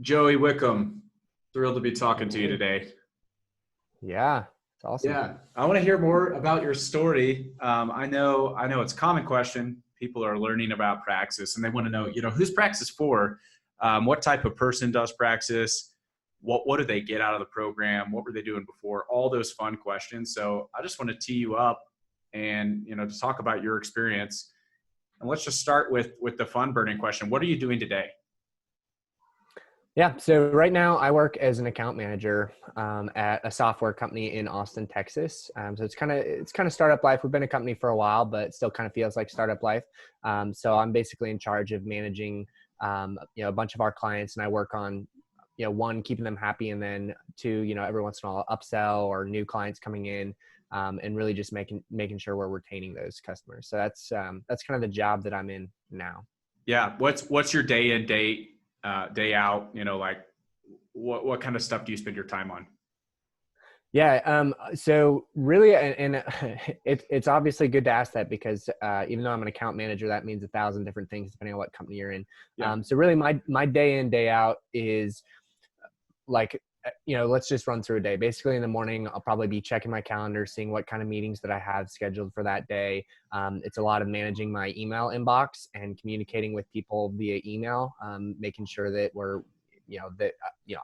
Joey Wickham, thrilled to be talking to you today. Yeah, it's awesome. Yeah, I want to hear more about your story. I know it's a common question. People are learning about Praxis, and they want to know, who's Praxis for? What type of person does Praxis? What do they get out of the program? What were they doing before? All those fun questions. So I just want to tee you up, and to talk about your experience. And let's just start with the fun burning question. What are you doing today? Yeah, so right now I work as an account manager at a software company in Austin, Texas. So it's kind of startup life. We've been a company for a while, but it still kind of feels like startup life. So I'm basically in charge of managing a bunch of our clients, and I work on one, keeping them happy, and then two, every once in a while upsell or new clients coming in, and really just making sure we're retaining those customers. So that's kind of the job that I'm in now. Yeah, what's your day in day out? Like what kind of stuff do you spend your time on? Yeah. So really, and it's obviously good to ask that because even though I'm an account manager, that means 1,000 different things depending on what company you're in. Yeah. So really my day in, day out is like, let's just run through a day. Basically in the morning, I'll probably be checking my calendar, seeing what kind of meetings that I have scheduled for that day. It's a lot of managing my email inbox and communicating with people via email, making sure that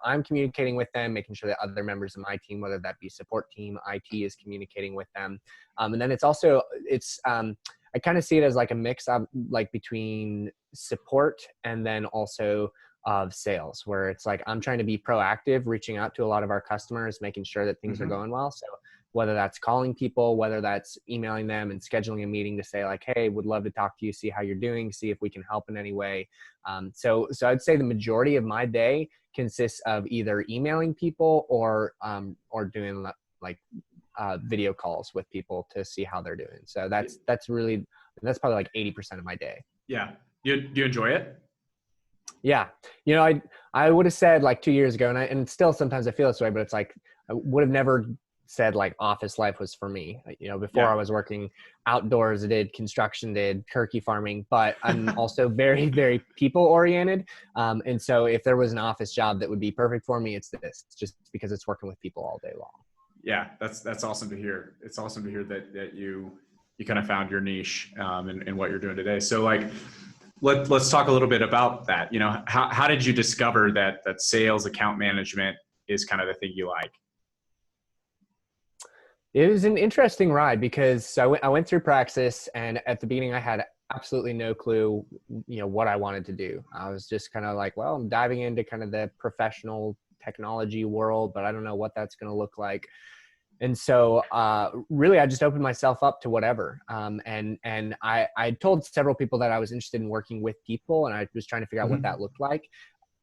I'm communicating with them, making sure that other members of my team, whether that be support team, IT, is communicating with them. And then I kind of see it as like a mix of like between support and then also of sales, where it's like I'm trying to be proactive, reaching out to a lot of our customers, making sure that things are going well. So whether that's calling people, whether that's emailing them and scheduling a meeting to say like, hey, would love to talk to you, see how you're doing, see if we can help in any way. So I'd say the majority of my day consists of either emailing people or doing like video calls with people to see how they're doing. So that's probably like 80% of my day. Yeah. Do you enjoy it? Yeah. I would have said like 2 years ago, and still sometimes I feel this way, but it's like, I would have never said like office life was for me. Before I was working outdoors, I did construction, did turkey farming, but I'm also very, very people oriented. And so if there was an office job that would be perfect for me, it's this, just because it's working with people all day long. Yeah. That's awesome to hear. It's awesome to hear that you kind of found your niche in what you're doing today. So like, let's talk a little bit about that. How did you discover that sales account management is kind of the thing you like? It was an interesting ride because I went through Praxis, and at the beginning I had absolutely no clue, what I wanted to do. I was just kind of like, well, I'm diving into kind of the professional technology world, but I don't know what that's going to look like. And so really, I just opened myself up to whatever. And I told several people that I was interested in working with people, and I was trying to figure out what that looked like.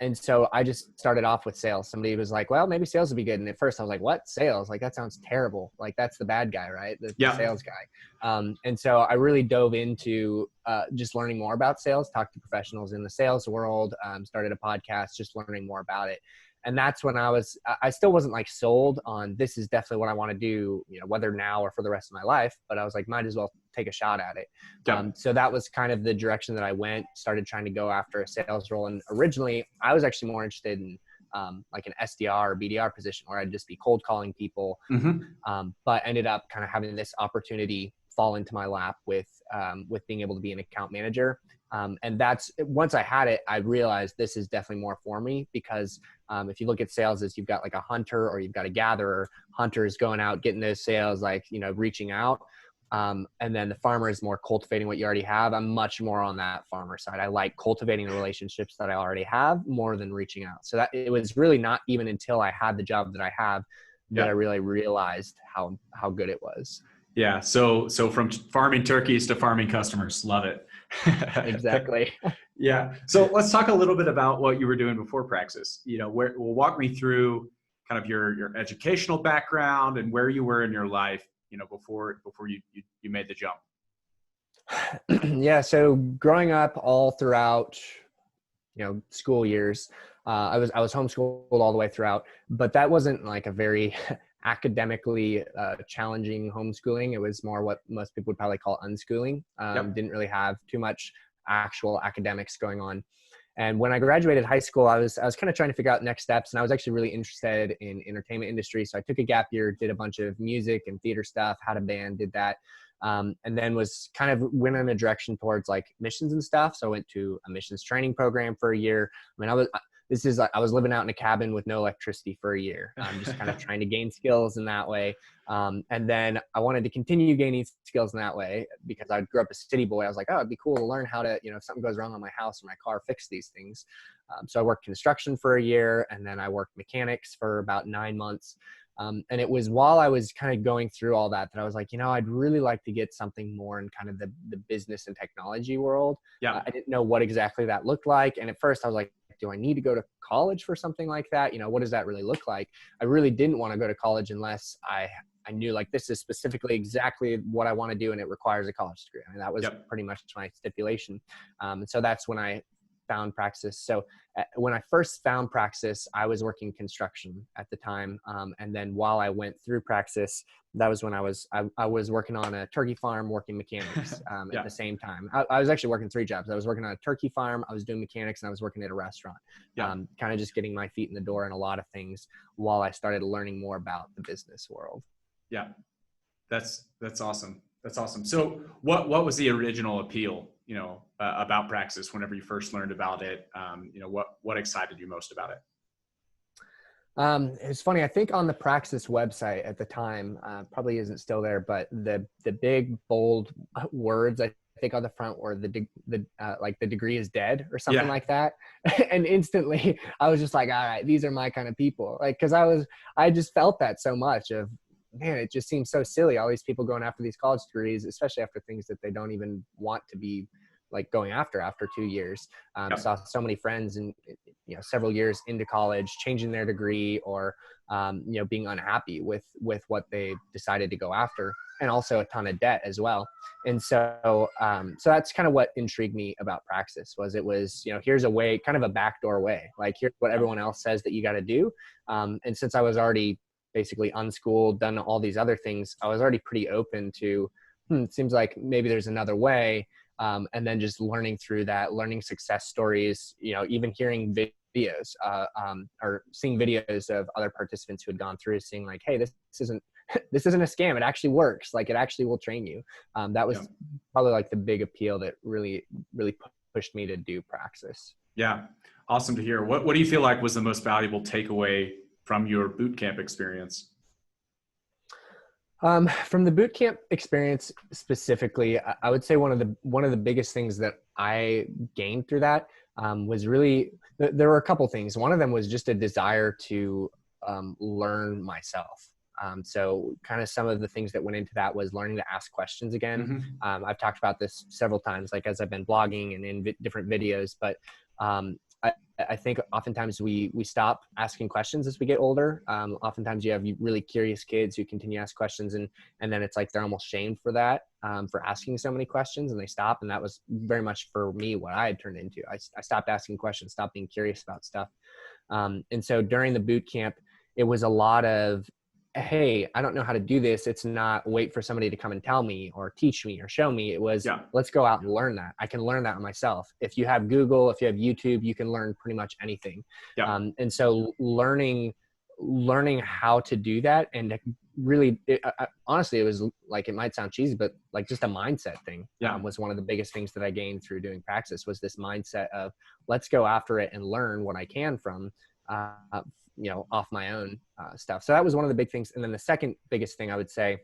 And so I just started off with sales. Somebody was like, well, maybe sales would be good. And at first I was like, what? Sales? Like, that sounds terrible. Like, that's the bad guy, right? The sales guy. And so I really dove into just learning more about sales, talked to professionals in the sales world, started a podcast, just learning more about it. And that's when I still wasn't like sold on this is definitely what I want to do, whether now or for the rest of my life, but I was like, might as well take a shot at it. So that was kind of the direction that I went, started trying to go after a sales role. And originally I was actually more interested in like an SDR or BDR position where I'd just be cold calling people. But ended up kind of having this opportunity fall into my lap with being able to be an account manager. And that's once I had it, I realized this is definitely more for me because if you look at sales as you've got like a hunter or you've got a gatherer. Hunter is going out, getting those sales, like, reaching out. And then the farmer is more cultivating what you already have. I'm much more on that farmer side. I like cultivating the relationships that I already have more than reaching out. So that it was really not even until I had the job that I have that I really realized how good it was. Yeah. So from farming turkeys to farming customers. Love it. Exactly. Yeah. So let's talk a little bit about what you were doing before Praxis. Walk me through kind of your educational background and where you were in your life, before you made the jump. Yeah. So growing up all throughout, school years, I was homeschooled all the way throughout, but that wasn't like a very academically challenging homeschooling. It was more what most people would probably call unschooling. Didn't really have too much actual academics going on. And when I graduated high school, I was kind of trying to figure out next steps, and I was actually really interested in entertainment industry. So I took a gap year, did a bunch of music and theater stuff, had a band, did that. And then was kind of went in a direction towards like missions and stuff. So I went to a missions training program for a year. I mean, I was living out in a cabin with no electricity for a year, just kind of trying to gain skills in that way. And then I wanted to continue gaining skills in that way because I grew up a city boy. I was like, oh, it'd be cool to learn how to, if something goes wrong on my house or my car, fix these things. So I worked construction for a year, and then I worked mechanics for about 9 months. And it was while I was kind of going through all that I was like, I'd really like to get something more in kind of the business and technology world. Yeah. I didn't know what exactly that looked like. And at first I was like, do I need to go to college for something like that? What does that really look like? I really didn't want to go to college unless I knew like this is specifically exactly what I want to do and it requires a college degree. I mean, that was pretty much my stipulation. And so that's when I found Praxis. So when I first found Praxis, I was working construction at the time. And then while I went through Praxis, that was when I was working on a turkey farm, working mechanics at the same time. I was actually working 3 jobs. I was working on a turkey farm, I was doing mechanics, and I was working at a restaurant. Kind of just getting my feet in the door in a lot of things while I started learning more about the business world. Yeah, that's awesome. That's awesome. So what was the original appeal, about Praxis whenever you first learned about it? What excited you most about it? It's funny. I think on the Praxis website at the time, probably isn't still there, but the big bold words I think on the front were like the degree is dead or something like that. And instantly I was just like, all right, these are my kind of people. Like, cause I just felt that so much of, man, it just seems so silly. All these people going after these college degrees, especially after things that they don't even want to be like going after 2 years. Saw so many friends and, several years into college, changing their degree or, being unhappy with what they decided to go after, and also a ton of debt as well. And so that's kind of what intrigued me about Praxis was here's a way, kind of a backdoor way, like here's what everyone else says that you got to do. And since I was already basically unschooled, done all these other things, I was already pretty open to, it seems like maybe there's another way. And then just learning through that, learning success stories, even hearing videos or seeing videos of other participants who had gone through, seeing like, hey, this isn't a scam. It actually works. Like it actually will train you. That was probably like the big appeal that really, really pushed me to do Praxis. Yeah. Awesome to hear. What do you feel like was the most valuable takeaway from your bootcamp experience? From the bootcamp experience specifically, I would say one of the biggest things that I gained through that was really, there were a couple things. One of them was just a desire to learn myself. So kind of some of the things that went into that was learning to ask questions again. Mm-hmm. I've talked about this several times, like as I've been blogging and in different videos, but I think oftentimes we stop asking questions as we get older. Oftentimes you have really curious kids who continue to ask questions and then it's like they're almost shamed for that, for asking so many questions, and they stop. And that was very much for me what I had turned into. I stopped asking questions, stopped being curious about stuff. And so during the boot camp, it was a lot of, hey, I don't know how to do this. It's not wait for somebody to come and tell me or teach me or show me. It was, let's go out and learn that. I can learn that myself. If you have Google, if you have YouTube, you can learn pretty much anything. And so learning how to do that, and really, honestly, it was like, it might sound cheesy, but like just a mindset thing was one of the biggest things that I gained through doing Praxis, was this mindset of let's go after it and learn what I can from, off my own stuff. So that was one of the big things. And then the second biggest thing I would say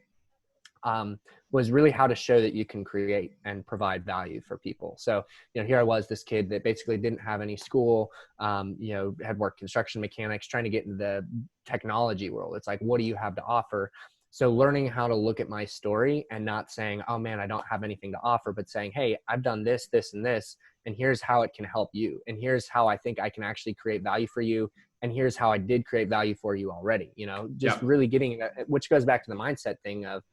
was really how to show that you can create and provide value for people. So, here I was, this kid that basically didn't have any school, had worked construction mechanics, trying to get into the technology world. It's like, what do you have to offer? So learning how to look at my story and not saying, oh man, I don't have anything to offer, but saying, hey, I've done this, this, and this, and here's how it can help you. And here's how I think I can actually create value for you. And here's how I did create value for you already, really getting, which goes back to the mindset thing of,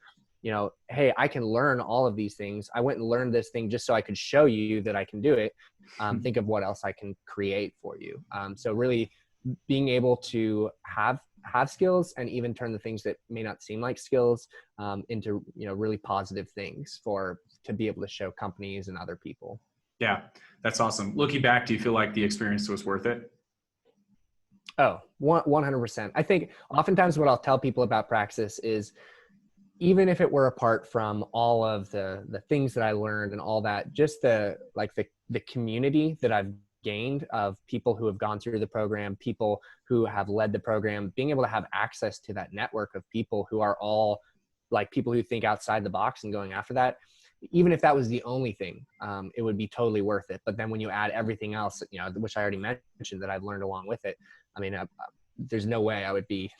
hey, I can learn all of these things. I went and learned this thing just so I could show you that I can do it. Think of what else I can create for you. So really being able to have skills and even turn the things that may not seem like skills into, really positive things to be able to show companies and other people. Yeah, that's awesome. Looking back, do you feel like the experience was worth it? Oh, 100%. I think oftentimes what I'll tell people about Praxis is, even if it were apart from all of the things that I learned and all that, just the community that I've gained of people who have gone through the program, people who have led the program, being able to have access to that network of people who are all like people who think outside the box and going after that. Even if that was the only thing, it would be totally worth it. But then when you add everything else, which I already mentioned that I've learned along with it, I mean, there's no way I would be,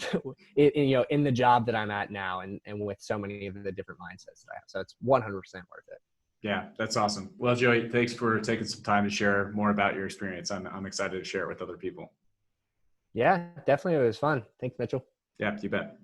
in the job that I'm at now, and with so many of the different mindsets that I have. So it's 100% worth it. Yeah, that's awesome. Well, Joey, thanks for taking some time to share more about your experience. I'm excited to share it with other people. Yeah, definitely. It was fun. Thanks, Mitchell. Yeah, you bet.